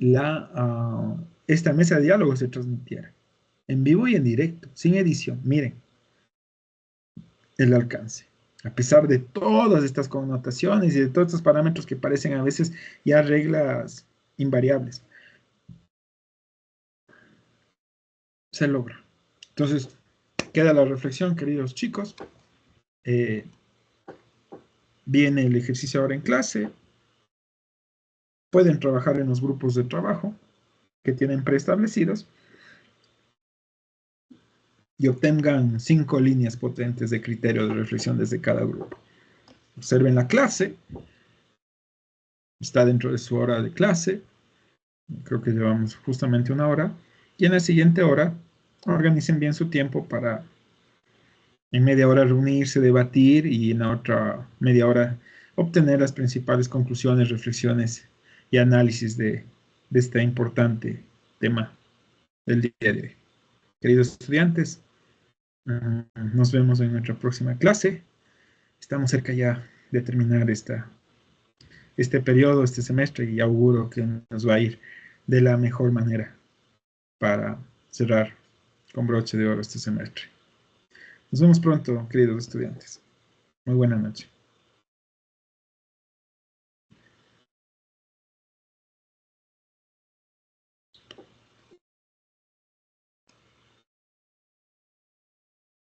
esta mesa de diálogo se transmitiera en vivo y en directo, sin edición. Miren el alcance. A pesar de todas estas connotaciones y de todos estos parámetros que parecen a veces ya reglas invariables, se logra. Entonces, queda la reflexión, queridos chicos. Viene el ejercicio ahora en clase. Pueden trabajar en los grupos de trabajo que tienen preestablecidos y obtengan 5 líneas potentes de criterio de reflexión desde cada grupo. Observen la clase, está dentro de su hora de clase, creo que llevamos justamente 1 hora, y en la siguiente hora organicen bien su tiempo para en media hora reunirse, debatir y en la otra media hora obtener las principales conclusiones, reflexiones y análisis de este importante tema del día de hoy. Queridos estudiantes, nos vemos en nuestra próxima clase. Estamos cerca ya de terminar este periodo, este semestre, y auguro que nos va a ir de la mejor manera para cerrar con broche de oro este semestre. Nos vemos pronto, queridos estudiantes. Muy buena noche.